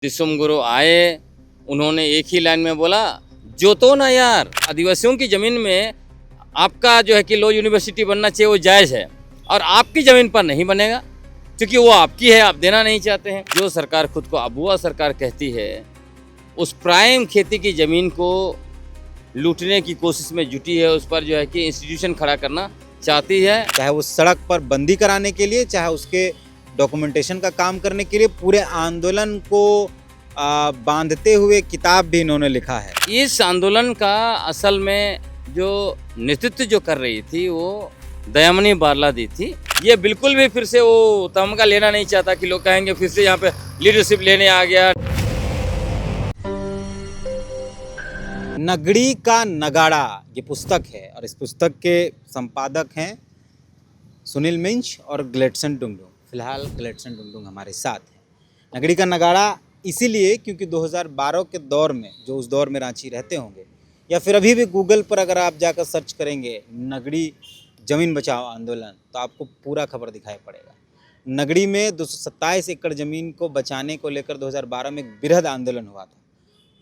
विश्वम गुरु आए, उन्होंने एक ही लाइन में बोला, जोतो ना यार। आदिवासियों की ज़मीन में आपका जो है कि लॉ यूनिवर्सिटी बनना चाहिए, वो जायज़ है, और आपकी ज़मीन पर नहीं बनेगा क्योंकि वो आपकी है, आप देना नहीं चाहते हैं। जो सरकार खुद को अबुआ सरकार कहती है, उस प्राइम खेती की ज़मीन को लूटने की कोशिश में जुटी है, उस पर जो है कि इंस्टीट्यूशन खड़ा करना चाहती है। चाहे वो सड़क पर बंदी कराने के लिए, चाहे उसके डॉक्यूमेंटेशन का काम करने के लिए, पूरे आंदोलन को बांधते हुए किताब भी इन्होंने लिखा है। इस आंदोलन का असल में जो नेतृत्व जो कर रही थी वो दयामनी बारला दी थी। ये बिल्कुल भी फिर से वो तमगा लेना नहीं चाहता कि लोग कहेंगे फिर से यहाँ पे लीडरशिप लेने आ गया। नगड़ी का नगाड़ा ये पुस्तक है और इस पुस्तक के संपादक हैं सुनील मिंज और ग्लेडसन डुंगडुंग। फिलहाल ग्लेडसन डुंगडुंग हमारे साथ हैं। नगड़ी का नगाड़ा इसीलिए क्योंकि 2012 के दौर में, जो उस दौर में रांची रहते होंगे, या फिर अभी भी गूगल पर अगर आप जाकर सर्च करेंगे नगड़ी ज़मीन बचाओ आंदोलन, तो आपको पूरा खबर दिखाई पड़ेगा। नगड़ी में 227 एकड़ ज़मीन को बचाने को लेकर 2012 में एक बृहद आंदोलन हुआ था।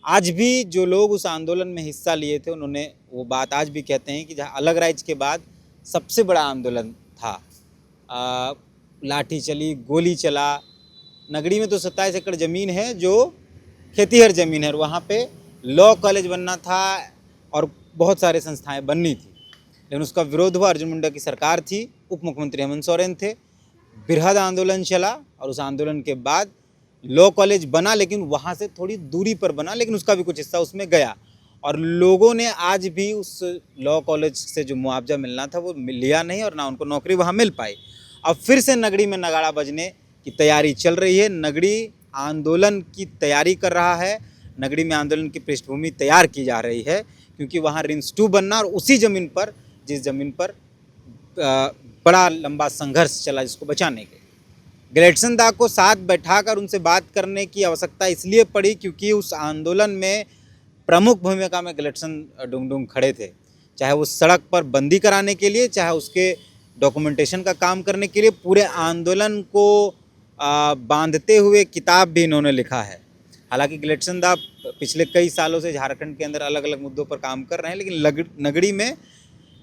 आज भी जो लोग उस आंदोलन में हिस्सा लिए थे, उन्होंने वो बात आज भी कहते हैं कि जहाँ अलग राज्य के बाद सबसे बड़ा आंदोलन था। लाठी चली, गोली चला। नगड़ी में तो 27 एकड़ ज़मीन है जो खेतीहर ज़मीन है, और वहाँ पे लॉ कॉलेज बनना था और बहुत सारे संस्थाएं बननी थी, लेकिन उसका विरोध हुआ। अर्जुन मुंडा की सरकार थी, उप मुख्यमंत्री हेमंत सोरेन थे। बृहद आंदोलन चला और उस आंदोलन के बाद लॉ कॉलेज बना, लेकिन वहाँ से थोड़ी दूरी पर बना, लेकिन उसका भी कुछ हिस्सा उसमें गया। और लोगों ने आज भी उस लॉ कॉलेज से जो मुआवजा मिलना था वो लिया नहीं, और ना उनको नौकरी वहाँ मिल पाई। अब फिर से नगड़ी में नगाड़ा बजने की तैयारी चल रही है। नगड़ी आंदोलन की तैयारी कर रहा है, नगड़ी में आंदोलन की पृष्ठभूमि तैयार की जा रही है, क्योंकि वहाँ रिम्स 2 बनना, और उसी ज़मीन पर, जिस ज़मीन पर बड़ा लंबा संघर्ष चला जिसको बचाने के। ग्लेडसन दा को साथ बैठाकर उनसे बात करने की आवश्यकता इसलिए पड़ी क्योंकि उस आंदोलन में प्रमुख भूमिका में ग्लेडसन डुंगडुंग खड़े थे। चाहे वो सड़क पर बंदी कराने के लिए, चाहे उसके डॉक्यूमेंटेशन का काम करने के लिए, पूरे आंदोलन को बांधते हुए किताब भी इन्होंने लिखा है। हालांकि ग्लेडसन दा पिछले कई सालों से झारखंड के अंदर अलग अलग मुद्दों पर काम कर रहे हैं, लेकिन नगड़ी में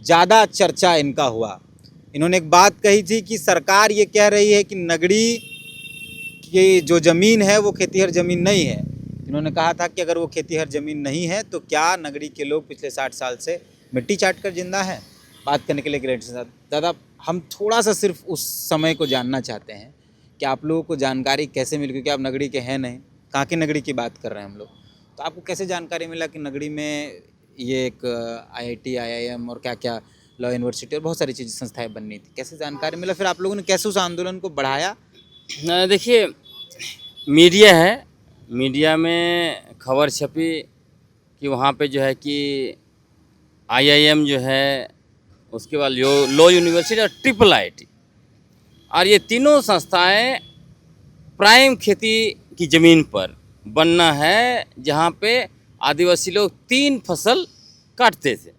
ज़्यादा चर्चा इनका हुआ। इन्होंने एक बात कही थी कि सरकार ये कह रही है कि नगड़ी की जो ज़मीन है वो खेतीहर ज़मीन नहीं है। इन्होंने कहा था कि अगर वो खेतीहर ज़मीन नहीं है तो क्या नगड़ी के लोग पिछले 60 साल से मिट्टी चाट कर जिंदा हैं? बात करने के लिए ग्रेट साहब, दादा हम थोड़ा सा सिर्फ उस समय को जानना चाहते हैं कि आप लोगों को जानकारी कैसे मिली, क्योंकि आप नगड़ी के हैं नहीं, कहाँ की नगड़ी की बात कर रहे हैं हम लोग, तो आपको कैसे जानकारी मिला कि नगड़ी में ये एक IIT IIM और क्या क्या लॉ यूनिवर्सिटी और बहुत सारी चीज़ संस्थाएं बननी थी? कैसे जानकारी मिला? फिर आप लोगों ने कैसे उस आंदोलन को बढ़ाया? देखिए, मीडिया है, मीडिया में खबर छपी कि वहाँ पे जो है कि IIM जो है, उसके बाद लॉ यूनिवर्सिटी और IIIT, और ये तीनों संस्थाएं प्राइम खेती की ज़मीन पर बनना है, जहाँ पे आदिवासी लोग 3 फसल काटते थे।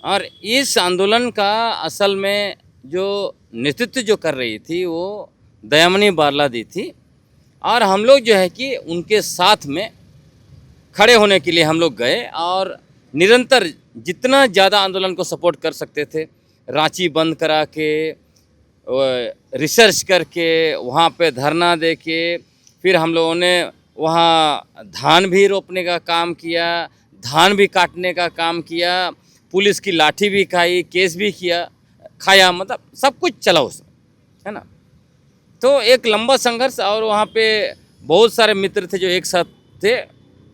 और इस आंदोलन का असल में जो नेतृत्व जो कर रही थी वो दयामनी बारला दी थी, और हम लोग जो है कि उनके साथ में खड़े होने के लिए हम लोग गए, और निरंतर जितना ज़्यादा आंदोलन को सपोर्ट कर सकते थे, रांची बंद करा के, रिसर्च करके, वहाँ पे धरना दे के, फिर हम लोगों ने वहाँ धान भी रोपने का काम किया, धान भी काटने का काम किया, पुलिस की लाठी भी खाई, केस भी खाया, मतलब सब कुछ चला उसमें, है ना। तो एक लंबा संघर्ष, और वहाँ पे बहुत सारे मित्र थे जो एक साथ थे।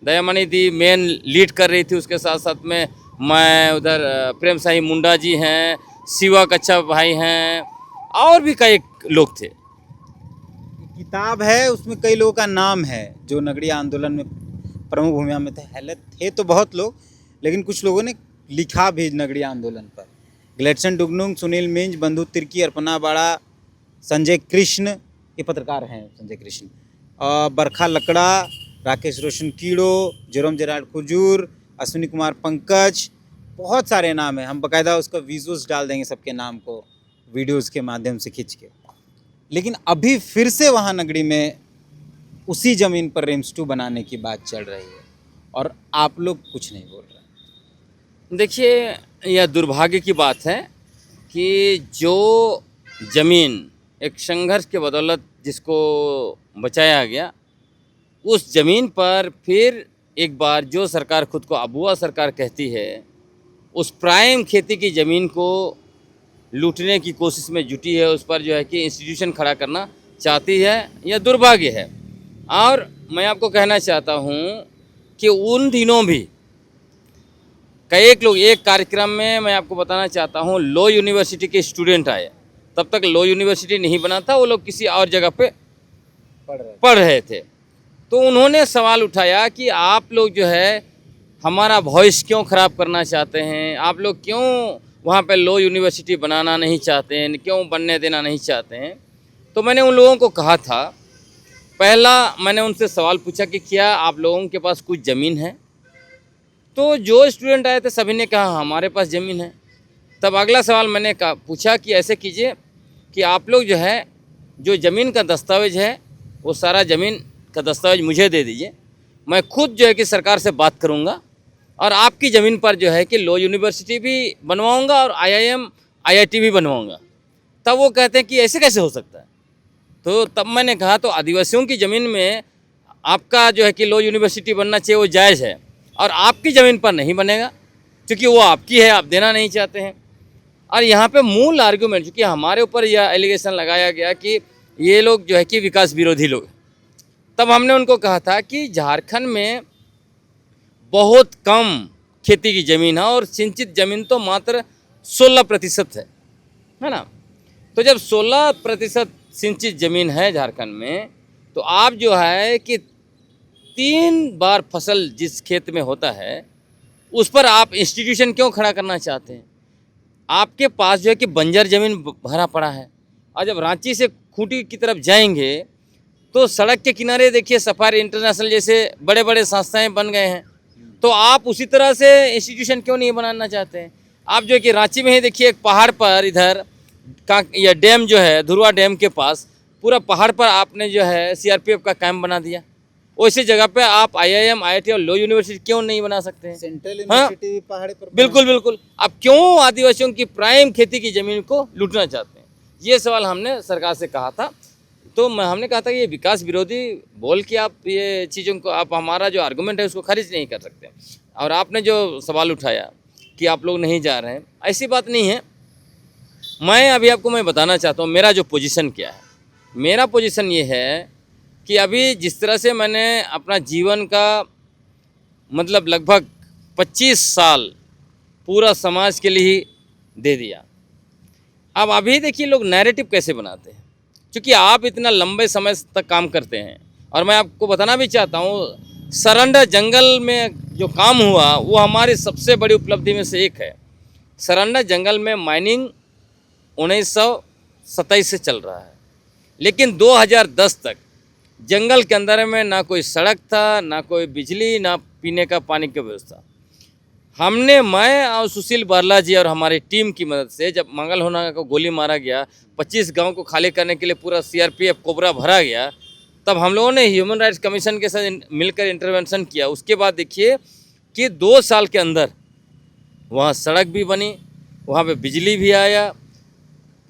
दयामनी दी मेन लीड कर रही थी, उसके साथ साथ में मैं, उधर प्रेम साही मुंडा जी हैं, शिवा कच्छा भाई हैं, और भी कई लोग थे। किताब है, उसमें कई लोगों का नाम है जो नगड़ी आंदोलन में प्रमुख भूमिका में थे तो बहुत लोग, लेकिन कुछ लोगों ने लिखा भी नगड़ी आंदोलन पर। ग्लेडसन डुंगडुंग, सुनील मिंज, बंधु तिर्की, अर्पणा बाड़ा, संजय कृष्ण, ये पत्रकार हैं संजय कृष्ण, और बरखा लकड़ा, राकेश रोशन कीड़ो, जेरोम जेराड खुजूर, अश्विनी कुमार पंकज, बहुत सारे नाम हैं। हम बाकायदा उसका विजुअल्स डाल देंगे सबके नाम को वीडियोज़ के माध्यम से खींच के। लेकिन अभी फिर से वहाँ नगड़ी में उसी ज़मीन पर रिम्स 2 बनाने की बात चल रही है और आप लोग कुछ नहीं बोल रहे। देखिए, यह दुर्भाग्य की बात है कि जो ज़मीन एक संघर्ष के बदौलत जिसको बचाया गया, उस ज़मीन पर फिर एक बार जो सरकार खुद को अबुआ सरकार कहती है, उस प्राइम खेती की ज़मीन को लूटने की कोशिश में जुटी है, उस पर जो है कि इंस्टीट्यूशन खड़ा करना चाहती है। यह दुर्भाग्य है। और मैं आपको कहना चाहता हूँ कि उन दिनों भी कई लोग एक कार्यक्रम में, मैं आपको बताना चाहता हूँ, लॉ यूनिवर्सिटी के स्टूडेंट आए। तब तक लॉ यूनिवर्सिटी नहीं बना था, वो लोग किसी और जगह पे पढ़ रहे थे। तो उन्होंने सवाल उठाया कि आप लोग जो है हमारा वॉइस क्यों ख़राब करना चाहते हैं, आप लोग क्यों वहाँ पे लॉ यूनिवर्सिटी बनाना नहीं चाहते हैं, क्यों बनने देना नहीं चाहते हैं। तो मैंने उन लोगों को कहा था, पहला मैंने उनसे सवाल पूछा कि क्या आप लोगों के पास कुछ ज़मीन है। तो जो स्टूडेंट आए थे सभी ने कहा हमारे पास ज़मीन है। तब अगला सवाल मैंने पूछा कि ऐसे कीजिए कि आप लोग जो है जो ज़मीन का दस्तावेज है वो सारा ज़मीन का दस्तावेज मुझे दे दीजिए, मैं खुद जो है कि सरकार से बात करूँगा और आपकी ज़मीन पर जो है कि लॉ यूनिवर्सिटी भी बनवाऊँगा और IIM IIT भी बनवाऊँगा। तब वो कहते हैं कि ऐसे कैसे हो सकता है। तो तब मैंने कहा तो आदिवासियों की ज़मीन में आपका जो है कि लॉ यूनिवर्सिटी बनना चाहिए, वो जायज़ है, और आपकी ज़मीन पर नहीं बनेगा क्योंकि वो आपकी है, आप देना नहीं चाहते हैं। और यहाँ पे मूल आर्गूमेंट, क्योंकि हमारे ऊपर यह एलिगेशन लगाया गया कि ये लोग जो है कि विकास विरोधी लोग। तब हमने उनको कहा था कि झारखंड में बहुत कम खेती की ज़मीन है और सिंचित ज़मीन तो मात्र 16% है ना। तो जब 16% सिंचित ज़मीन है झारखंड में, तो आप जो है कि 3 बार फसल जिस खेत में होता है उस पर आप इंस्टीट्यूशन क्यों खड़ा करना चाहते हैं। आपके पास जो है कि बंजर ज़मीन भरा पड़ा है, और जब रांची से खूंटी की तरफ जाएंगे तो सड़क के किनारे देखिए सफारी इंटरनेशनल जैसे बड़े बड़े संस्थाएं बन गए हैं। तो आप उसी तरह से इंस्टीट्यूशन क्यों नहीं बनाना चाहते हैं। आप जो है कि रांची में ही देखिए एक पहाड़ पर इधर का यह डैम जो है धुरवा डैम के पास, पूरा पहाड़ पर आपने जो है CRPF का कैंप बना दिया। उसी जगह पे आप IIM IIT और लॉ यूनिवर्सिटी क्यों नहीं बना सकते हैं। सेंट्रल यूनिवर्सिटी पहाड़ पर बिल्कुल बिल्कुल। आप क्यों आदिवासियों की प्राइम खेती की ज़मीन को लूटना चाहते हैं, ये सवाल हमने सरकार से कहा था। तो हमने कहा था कि ये विकास विरोधी बोल के आप ये चीज़ों को, आप हमारा जो आर्गूमेंट है उसको खारिज नहीं कर सकते। और आपने जो सवाल उठाया कि आप लोग नहीं जा रहे हैं, ऐसी बात नहीं है। मैं अभी आपको मैं बताना चाहता हूँ मेरा जो पोजीशन क्या है। मेरा पोजीशन ये है कि अभी जिस तरह से मैंने अपना जीवन का मतलब लगभग 25 साल पूरा समाज के लिए ही दे दिया। अब अभी देखिए लोग नैरेटिव कैसे बनाते हैं, क्योंकि आप इतना लंबे समय तक काम करते हैं। और मैं आपको बताना भी चाहता हूँ, सरंडा जंगल में जो काम हुआ वो हमारी सबसे बड़ी उपलब्धि में से एक है। सरंडा जंगल में माइनिंग 1927 से चल रहा है, लेकिन 2010 तक जंगल के अंदर में ना कोई सड़क था, ना कोई बिजली, ना पीने का पानी की व्यवस्था। हमने, मैं और सुशील बारला जी और हमारी टीम की मदद से, जब मंगल होना को गोली मारा गया, 25 गांव को खाली करने के लिए पूरा CRPF कोबरा भरा गया, तब हम लोगों ने ह्यूमन राइट्स कमीशन के साथ मिलकर इंटरवेंशन किया। उसके बाद देखिए कि 2 साल के अंदर वहाँ सड़क भी बनी, वहाँ पे बिजली भी आया,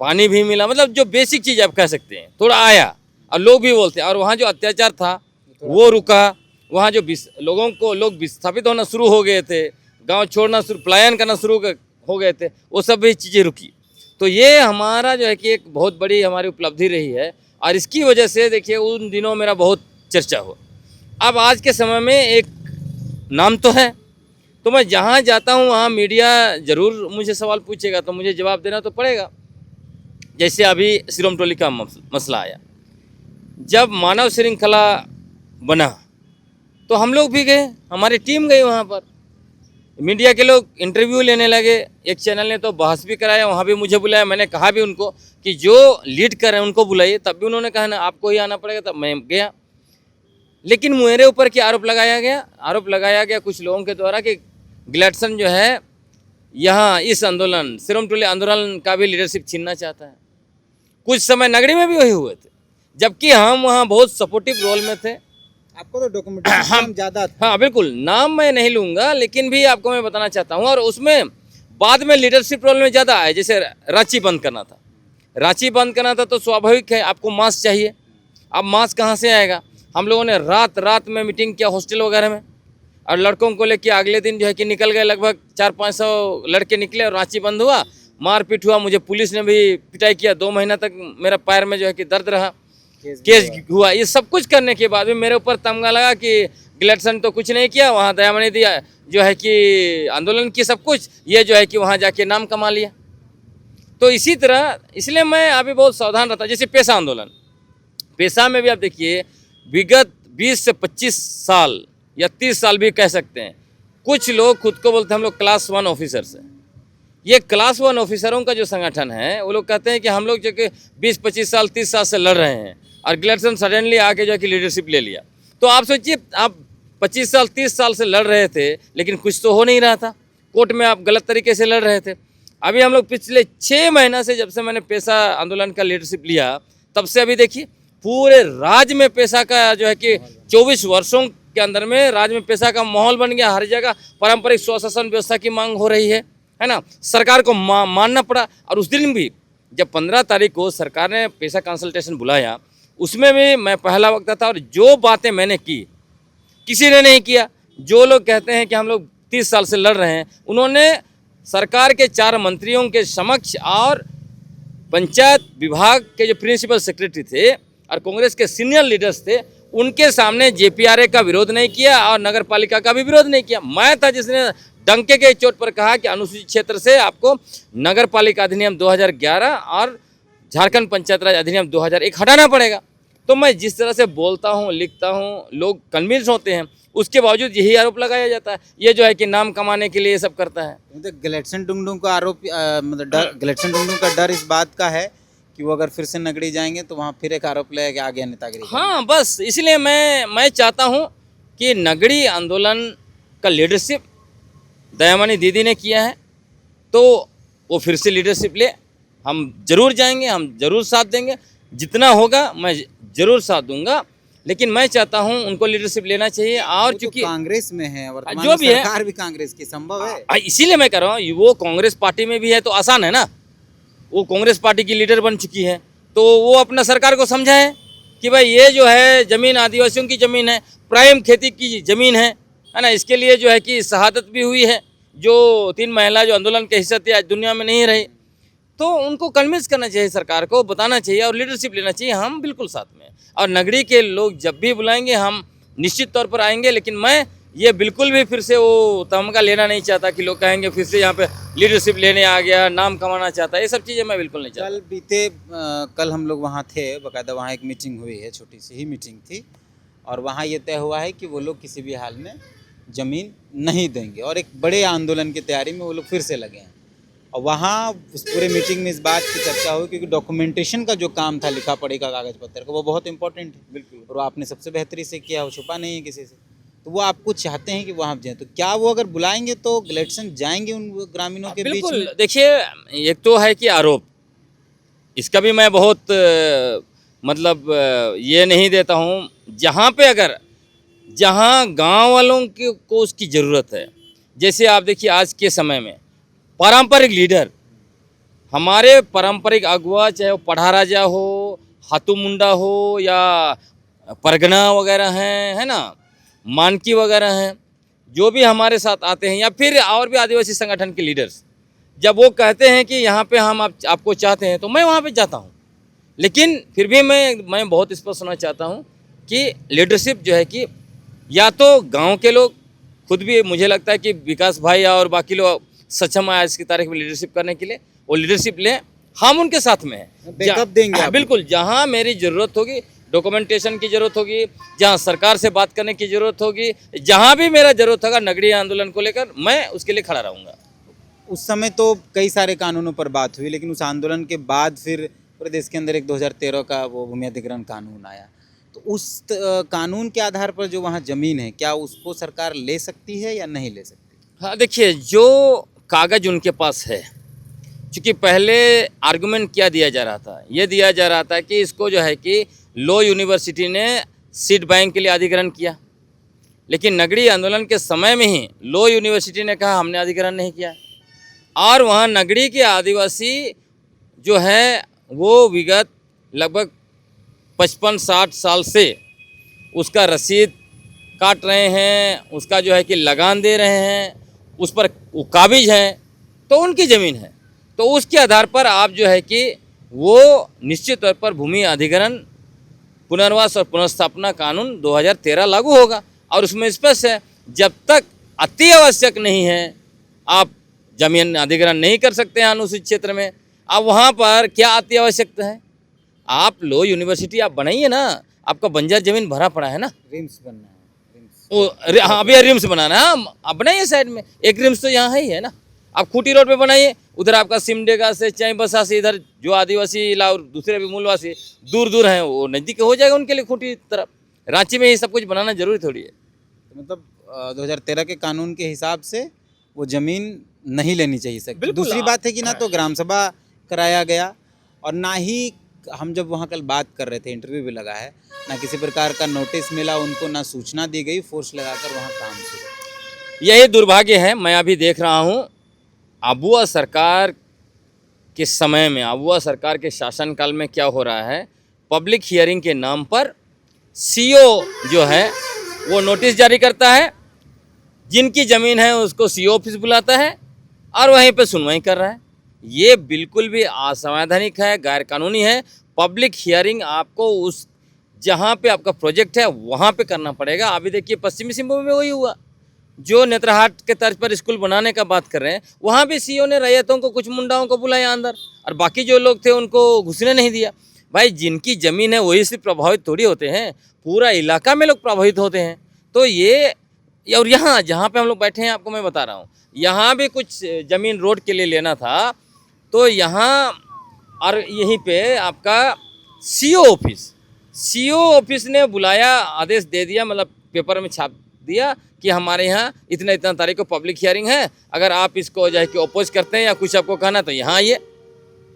पानी भी मिला, मतलब जो बेसिक चीज़ आप कह सकते हैं थोड़ा आया, और लोग भी बोलते हैं। और वहाँ जो अत्याचार था वो रुका, वहाँ जो लोगों को लोग विस्थापित होना शुरू हो गए थे, गांव छोड़ना पलायन करना शुरू हो गए थे, वो सब भी चीज़ें रुकी। तो ये हमारा जो है कि एक बहुत बड़ी हमारी उपलब्धि रही है, और इसकी वजह से देखिए उन दिनों मेरा बहुत चर्चा हुआ। अब आज के समय में एक नाम तो है, तो मैं जहाँ जाता हूँ वहाँ मीडिया ज़रूर मुझे सवाल पूछेगा तो मुझे जवाब देना तो पड़ेगा। जैसे अभी सिरोम टोली का मसला आया, जब मानव श्रृंखला बना तो हम लोग भी गए, हमारी टीम गई वहाँ पर, मीडिया के लोग इंटरव्यू लेने लगे। एक चैनल ने तो बहस भी कराया, वहाँ भी मुझे बुलाया। मैंने कहा भी उनको कि जो लीड कर रहे हैं उनको बुलाइए, तब भी उन्होंने कहा ना आपको ही आना पड़ेगा, तब मैं गया। लेकिन मेरे ऊपर क्या आरोप लगाया गया कुछ लोगों के द्वारा कि ग्लेडसन जो है यहाँ इस आंदोलन, सिरोम टोली आंदोलन का भी लीडरशिप छीनना चाहता है। कुछ समय नगरी में भी वही हुए थे। जबकि हम वहाँ बहुत सपोर्टिव रोल में थे। आपको तो डॉक्यूमेंटेशन ज़्यादा था। हाँ बिल्कुल, नाम मैं नहीं लूँगा, लेकिन भी आपको मैं बताना चाहता हूँ। और उसमें बाद में लीडरशिप रोल में ज़्यादा आए, जैसे रांची बंद करना था। रांची बंद करना था तो स्वाभाविक है आपको मास्क चाहिए। अब मास्क कहाँ से आएगा? हम लोगों ने रात रात में मीटिंग किया हॉस्टल वगैरह में, और लड़कों को लेके अगले दिन जो है कि निकल गए। लगभग 400-500 लड़के निकले और रांची बंद हुआ। मारपीट हुआ, मुझे पुलिस ने भी पिटाई किया। 2 महीना तक मेरा पैर में जो है कि दर्द रहा, केस हुआ। ये सब कुछ करने के बाद भी मेरे ऊपर तमगा लगा कि ग्लेडसन तो कुछ नहीं किया, वहाँ दयामणि दिया जो है कि आंदोलन की सब कुछ, ये जो है कि वहाँ जाके नाम कमा लिया। तो इसी तरह, इसलिए मैं अभी बहुत सावधान रहता। जैसे पेशा आंदोलन, पेशा में भी आप देखिए विगत 20 से 25 साल या 30 साल भी कह सकते हैं, कुछ लोग खुद को बोलते हैं हम लोग क्लास 1 ऑफिसर्स हैं। ये क्लास 1 ऑफिसरों का जो संगठन है, वो लोग कहते हैं कि हम लोग जो कि 20-25 साल 30 साल से लड़ रहे हैं, और ग्लेडसन सडनली आके जो है कि लीडरशिप ले लिया। तो आप सोचिए, आप 25 साल 30 साल से लड़ रहे थे, लेकिन कुछ तो हो नहीं रहा था। कोर्ट में आप गलत तरीके से लड़ रहे थे। अभी हम लोग पिछले 6 महीना से, जब से मैंने पेशा आंदोलन का लीडरशिप लिया, तब से अभी देखिए पूरे राज्य में पेशा का जो है कि 24 वर्षों के अंदर में राज्य में पेशा का माहौल बन गया। हर जगह पारंपरिक स्वशासन व्यवस्था की मांग हो रही है ना। सरकार को मानना पड़ा। और उस दिन भी जब 15 तारीख को सरकार ने पेशा कंसल्टेशन बुलाया, उसमें भी मैं पहला वक्ता था। और जो बातें मैंने की, किसी ने नहीं किया। जो लोग कहते हैं कि हम लोग 30 साल से लड़ रहे हैं, उन्होंने सरकार के 4 मंत्रियों के समक्ष और पंचायत विभाग के जो प्रिंसिपल सेक्रेटरी थे और कांग्रेस के सीनियर लीडर्स थे, उनके सामने जेपीआरए का विरोध नहीं किया और नगर पालिका का भी विरोध नहीं किया। मैं था जिसने डंके के चोट पर कहा कि अनुसूचित क्षेत्र से आपको नगर पालिका अधिनियम 2011 और झारखंड पंचायत राज अधिनियम 2001 हटाना पड़ेगा। तो मैं जिस तरह से बोलता हूँ, लिखता हूँ, लोग कन्विंस होते हैं, उसके बावजूद यही आरोप लगाया जाता है, ये जो है कि नाम कमाने के लिए ये सब करता है। मतलब ग्लेडसन डुंगडुंग का आरोप मतलब डर, ग्लेडसन डुंगडुंग का डर इस बात का है कि वो अगर फिर से नगड़ी जाएंगे तो वहाँ फिर एक आरोप लगेगा कि आ गया नेतागिरी। हाँ, बस इसलिए मैं चाहता हूँ कि नगड़ी आंदोलन का लीडरशिप दयामणि दीदी ने किया है, तो वो फिर से लीडरशिप ले। हम जरूर जाएंगे, हम जरूर साथ देंगे, जितना होगा मैं जरूर साथ दूंगा। लेकिन मैं चाहता हूं उनको लीडरशिप लेना चाहिए। और तो चूंकि कांग्रेस में है, वर्तमान जो भी है, सरकार भी कांग्रेस की, संभव है। इसीलिए मैं कह रहा हूँ, वो कांग्रेस पार्टी में भी है तो आसान है ना। वो कांग्रेस पार्टी की लीडर बन चुकी है, तो वो अपना सरकार को समझाए कि भाई ये जो है ज़मीन आदिवासियों की ज़मीन है, प्राइम खेती की ज़मीन है ना। इसके लिए जो है कि शहादत भी हुई है। जो 3 महिला जो आंदोलन के हिस्सा थी, आज दुनिया में नहीं रही। तो उनको कन्विंस करना चाहिए, सरकार को बताना चाहिए और लीडरशिप लेना चाहिए। हम बिल्कुल साथ में हैं। और नगरी के लोग जब भी बुलाएंगे हम निश्चित तौर पर आएंगे। लेकिन मैं ये बिल्कुल भी फिर से वो तमगा लेना नहीं चाहता कि लोग कहेंगे फिर से यहाँ पे लीडरशिप लेने आ गया, नाम कमाना चाहता है। ये सब चीज़ें मैं बिल्कुल नहीं चाहता। कल हम लोग वहाँ थे, बाकायदा वहाँ एक मीटिंग हुई है, छोटी सी ही मीटिंग थी, और वहाँ ये तय हुआ है कि वो लोग किसी भी हाल में ज़मीन नहीं देंगे, और एक बड़े आंदोलन की तैयारी में वो लोग फिर से लगे हैं। और वहाँ उस पूरे मीटिंग में इस बात की चर्चा हुई क्योंकि डॉक्यूमेंटेशन का जो काम था, लिखा पढ़ी का कागज पत्तर का, वो बहुत इंपॉर्टेंट है। बिल्कुल। और वो आपने सबसे बेहतरी से किया, वो छुपा नहीं है किसी से। तो वो आपको चाहते हैं कि वहाँ जाएं, तो क्या वो अगर बुलाएंगे तो ग्लेडसन जाएंगे उन ग्रामीणों के बीच में? बिल्कुल। देखिए, एक तो है कि आरोप, इसका भी मैं बहुत ये नहीं देता हूँ। जहाँ पे अगर जहाँ गांव वालों को उसकी ज़रूरत है, जैसे आप देखिए आज के समय में पारंपरिक लीडर, हमारे पारंपरिक अगुआ, चाहे वो पढ़ा राजा हो, हाथू मुंडा हो, या परगना वगैरह हैं, है ना, मानकी वगैरह हैं, जो भी हमारे साथ आते हैं, या फिर और भी आदिवासी संगठन के लीडर्स, जब वो कहते हैं कि यहाँ पे हम आपको चाहते हैं, तो मैं वहाँ पे जाता हूँ। लेकिन फिर भी मैं बहुत स्पष्ट होना चाहता हूँ कि लीडरशिप जो है कि या तो गांव के लोग खुद भी, मुझे लगता है कि विकास भाई और बाकी लोग सक्षम है आज की तारीख में लीडरशिप करने के लिए, वो लीडरशिप लें, हम उनके साथ में हैं, बैकअप देंगे आप। बिल्कुल। जहाँ मेरी ज़रूरत होगी, डॉक्यूमेंटेशन की ज़रूरत होगी, जहाँ सरकार से बात करने की ज़रूरत होगी, जहाँ भी मेरा ज़रूरत होगा नगरीय आंदोलन को लेकर, मैं उसके लिए खड़ा रहूँगा। उस समय तो कई सारे कानूनों पर बात हुई, लेकिन उस आंदोलन के बाद फिर पूरे देश के अंदर एक 2013 का वो भूमि अधिग्रहण कानून आया। तो उस कानून के आधार पर जो वहाँ ज़मीन है, क्या उसको सरकार ले सकती है या नहीं ले सकती? हाँ, देखिए, जो कागज़ उनके पास है, क्योंकि पहले आर्गुमेंट क्या दिया जा रहा था, ये दिया जा रहा था कि इसको जो है कि लो यूनिवर्सिटी ने सीड बैंक के लिए अधिग्रहण किया, लेकिन नगड़ी आंदोलन के समय में ही लो यूनिवर्सिटी ने कहा हमने अधिग्रहण नहीं किया। और वहाँ नगड़ी के आदिवासी जो है वो विगत लगभग 55-60 साल से उसका रसीद काट रहे हैं, उसका जो है कि लगान दे रहे हैं, उस पर वो काबिज हैं, तो उनकी ज़मीन है। तो उसके आधार पर आप जो है कि वो निश्चित तौर पर भूमि अधिग्रहण पुनर्वास और पुनर्स्थापना कानून 2013 लागू होगा, और उसमें स्पष्ट है जब तक अति आवश्यक नहीं है आप जमीन अधिग्रहण नहीं कर सकते हैं अनुसूचित क्षेत्र में। अब वहाँ पर क्या अति आवश्यकता है? आप लो यूनिवर्सिटी आप बनाइए ना, आपका बंजर जमीन भरा पड़ा है ना। रिम्स बनना है, रिम्स। वो हाँ अभी रिम्स बनाना है, आप बनाइए साइड में, एक रिम्स तो यहाँ ही है ना। आप खूटी रोड पे बनाइए, उधर आपका सिमडेगा से चाई बसा से इधर जो आदिवासी इलाका और दूसरे भी मूलवासी दूर दूर हैं वो नज़दीक हो जाएगा उनके लिए खूटी तरफ। रांची में ये सब कुछ बनाना जरूरी थोड़ी है। तो मतलब 2013 के कानून के हिसाब से वो ज़मीन नहीं लेनी चाहिए सकती। बिल्कुल। दूसरी बात है कि ना तो ग्राम सभा कराया गया, और ना ही हम जब वहाँ कल बात कर रहे थे, इंटरव्यू भी लगा है, ना किसी प्रकार का नोटिस मिला उनको, ना सूचना दी गई, फोर्स लगाकर वहाँ काम शुरू। यही दुर्भाग्य है। मैं अभी देख रहा हूँ अबुआ सरकार के समय में, अबुआ सरकार के शासनकाल में क्या हो रहा है, पब्लिक हियरिंग के नाम पर सीओ जो है वो नोटिस जारी करता है, जिनकी ज़मीन है उसको सीओ ऑफिस बुलाता है और वहीं पे सुनवाई कर रहा है। ये बिल्कुल भी असंवैधानिक है, गैर कानूनी है। पब्लिक हियरिंग आपको उस जहाँ पे आपका प्रोजेक्ट है वहाँ पे करना पड़ेगा। अभी देखिए पश्चिमी सिंहभूम में वही हुआ, जो नेत्रहाट के तर्ज पर स्कूल बनाने का बात कर रहे हैं, वहाँ भी सीओ ने रैयतों को, कुछ मुंडाओं को बुलाया अंदर, और बाकी जो लोग थे उनको घुसने नहीं दिया। भाई जिनकी ज़मीन है वही सिर्फ प्रभावित थोड़ी होते हैं, पूरा इलाका में लोग प्रभावित होते हैं। तो ये, और यहाँ जहाँ पे हम लोग बैठे हैं आपको मैं बता रहा हूँ, यहाँ भी कुछ ज़मीन रोड के लिए लेना था, तो यहाँ और यहीं पे आपका सीओ ऑफिस ने बुलाया, आदेश दे दिया, मतलब पेपर में छाप दिया कि हमारे यहाँ इतना इतना तारीख को पब्लिक हियरिंग है, अगर आप इसको जो है कि अपोज करते हैं या कुछ आपको कहना तो यहाँ आइए।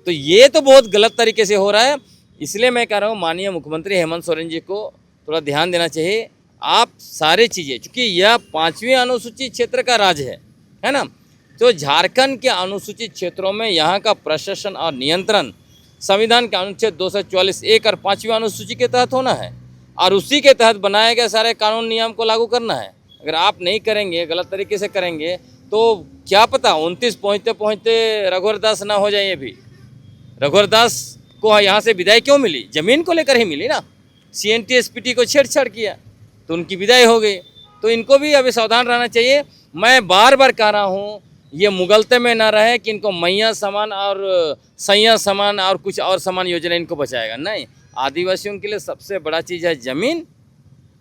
तो ये तो बहुत गलत तरीके से हो रहा है। इसलिए मैं कह रहा हूँ माननीय मुख्यमंत्री हेमंत सोरेन जी को थोड़ा ध्यान देना चाहिए। आप सारी चीज़ें, चूँकि यह 5वीं अनुसूचित क्षेत्र का राज्य है ना, तो झारखंड के अनुसूचित क्षेत्रों में यहाँ का प्रशासन और नियंत्रण संविधान के अनुच्छेद 244(1) और 5वीं अनुसूची के तहत होना है, और उसी के तहत बनाए गए सारे कानून नियम को लागू करना है। अगर आप नहीं करेंगे, गलत तरीके से करेंगे, तो क्या पता 29 पहुँचते पहुँचते रघुवर दास ना हो जाए। भी रघुवर दास को यहाँ से विदाई क्यों मिली? ज़मीन को लेकर ही मिली ना। CNT SPT को छेड़छाड़ किया तो उनकी विदाई हो गई। तो इनको भी अभी सावधान रहना चाहिए। मैं बार बार कह रहा हूँ, ये मुगलते में ना रहे कि इनको मैया समान और सैया समान और कुछ और समान योजना इनको बचाएगा। नहीं, आदिवासियों के लिए सबसे बड़ा चीज़ है ज़मीन,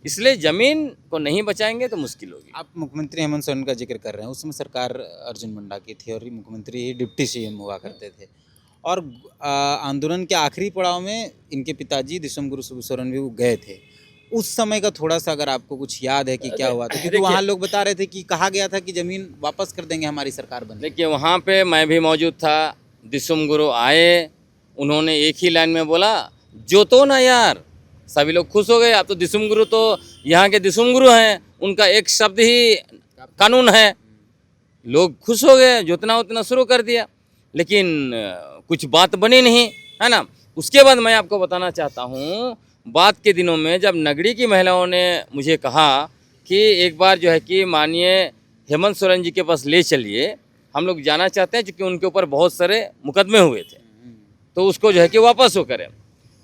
इसलिए ज़मीन को नहीं बचाएंगे तो मुश्किल होगी। आप मुख्यमंत्री हेमंत सोरेन का जिक्र कर रहे हैं, उस समय सरकार अर्जुन मुंडा की थी और ये मुख्यमंत्री ही डिप्टी CM हुआ करते थे, और आंदोलन के आखिरी पड़ाव में इनके पिताजी दिसम गुरु सोरेन भी गए थे। उस समय का थोड़ा सा अगर आपको कुछ याद है कि क्या हुआ था, क्योंकि वहाँ लोग बता रहे थे कि कहा गया था कि ज़मीन वापस कर देंगे हमारी सरकार बने। देखिए वहाँ पे मैं भी मौजूद था, दिसुम गुरु आए, उन्होंने एक ही लाइन में बोला, जो तो ना यार, सभी लोग खुश हो गए। अब तो दिसुम गुरु तो यहाँ के दिसुम गुरु हैं, उनका एक शब्द ही कानून है, लोग खुश हो गए, जोतना उतना शुरू कर दिया, लेकिन कुछ बात बनी नहीं, है ना। उसके बाद मैं आपको बताना चाहता हूँ, बाद के दिनों में जब नगड़ी की महिलाओं ने मुझे कहा कि एक बार जो है कि माननीय हेमंत सोरेन जी के पास ले चलिए, हम लोग जाना चाहते हैं, क्योंकि उनके ऊपर बहुत सारे मुकदमे हुए थे, तो उसको जो है कि वापस वो करें।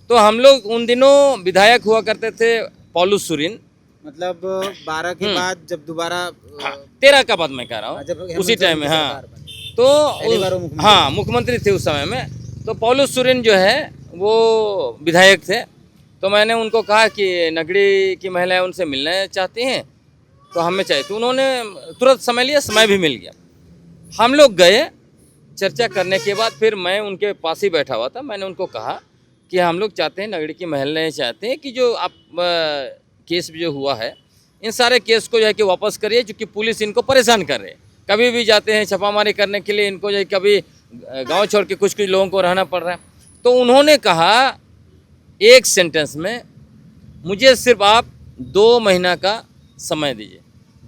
तो हम लोग उन दिनों विधायक हुआ करते थे पौलुस सुरीन, मतलब 12 के बाद जब दोबारा 13 का बात मैं कह रहा हूँ, उसी टाइम में। हाँ, तो हाँ मुख्यमंत्री थे उस समय में, तो पौलुस सुरीन जो है वो विधायक थे। तो मैंने उनको कहा कि नगड़ी की महिलाएं उनसे मिलना चाहती हैं, तो हमें चाहिए। तो उन्होंने तुरंत समय लिया, समय भी मिल गया। हम लोग गए, चर्चा करने के बाद फिर मैं उनके पास ही बैठा हुआ था, मैंने उनको कहा कि हम लोग चाहते हैं, नगड़ी की महिलाएं चाहते हैं कि जो आप केस जो हुआ है, इन सारे केस को जो है कि वापस करिए, क्योंकि पुलिस इनको परेशान कर रही है। कभी भी जाते हैं छापामारी करने के लिए, इनको जो है कभी गाँव छोड़ के कुछ लोगों को रहना पड़ रहा है। तो उन्होंने कहा एक सेंटेंस में मुझे सिर्फ आप 2 महीना का समय दीजिए।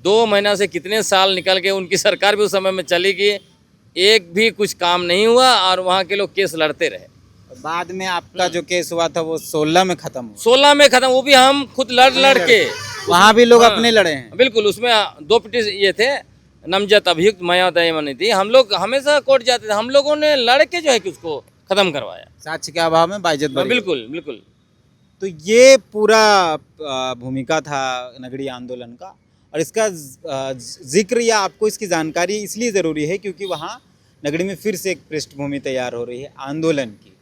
2 महीना से कितने साल निकल के उनकी सरकार भी उस समय में चली गई, एक भी कुछ काम नहीं हुआ और वहाँ के लोग केस लड़ते रहे। बाद में आपका जो केस हुआ था वो 16 में खत्म हुआ। 16 में खत्म, वो भी हम खुद लड़ के। वहाँ भी लोग अपने लड़े हैं। बिल्कुल, उसमें 2 पिटिशन ये थे, नामजद अभियुक्त मयादयमनी थी। हम लोग हमेशा कोर्ट जाते थे, हम लोगों ने लड़ के जो है कि उसको खत्म करवाया। साक्ष्य के अभाव में बाइज्जत बरी। बिल्कुल बिल्कुल। तो ये पूरा भूमिका था नगड़ी आंदोलन का, और इसका जिक्र या आपको इसकी जानकारी इसलिए ज़रूरी है क्योंकि वहाँ नगड़ी में फिर से एक पृष्ठभूमि तैयार हो रही है आंदोलन की।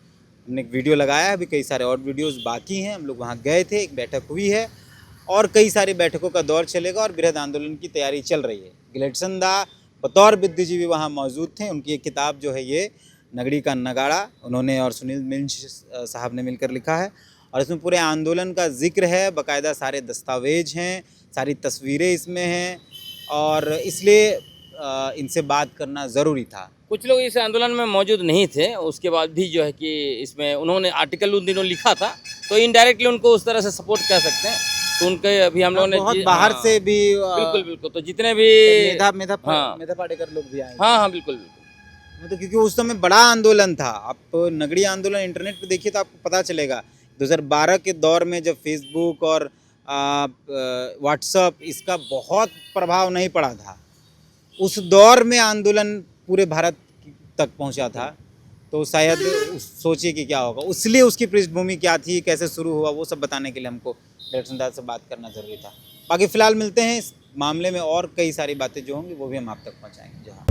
हमने एक वीडियो लगाया है, अभी कई सारे और वीडियोस बाकी हैं। हम लोग वहाँ गए थे, एक बैठक हुई है और कई सारी बैठकों का दौर चलेगा और बृहद आंदोलन की तैयारी चल रही है। गिलेटसन दा बतौर बुद्धिजीवी वहाँ मौजूद थे। उनकी एक किताब जो है ये नगड़ी का नगाड़ा, उन्होंने और सुनील मिंज साहब ने मिलकर लिखा है और इसमें पूरे आंदोलन का जिक्र है, बाकायदा सारे दस्तावेज हैं, सारी तस्वीरें इसमें हैं और इसलिए इनसे बात करना ज़रूरी था। कुछ लोग इस आंदोलन में मौजूद नहीं थे, उसके बाद भी जो है कि इसमें उन्होंने आर्टिकल उन दिनों लिखा था, तो इनडायरेक्टली उनको उस तरह से सपोर्ट कर सकते हैं। तो उनके अभी हम लोगों ने बहुत बाहर से भी बिल्कुल बिल्कुल, तो जितने भी मेधा पाटेकर लोग भी आए। हाँ बिल्कुल बिल्कुल। तो क्योंकि उस समय बड़ा आंदोलन था। आप नगड़ी आंदोलन इंटरनेट पे देखिए तो आपको पता चलेगा। 2012 के दौर में जब फेसबुक और व्हाट्सअप इसका बहुत प्रभाव नहीं पड़ा था, उस दौर में आंदोलन पूरे भारत तक पहुंचा था, तो शायद सोचिए कि क्या होगा। इसलिए उसकी पृष्ठभूमि क्या थी, कैसे शुरू हुआ, वो सब बताने के लिए हमको गिलेटसन दा से बात करना ज़रूरी था। बाकी फ़िलहाल मिलते हैं, इस मामले में और कई सारी बातें जो होंगी वो भी हम आप तक पहुँचाएँगे। जहाँ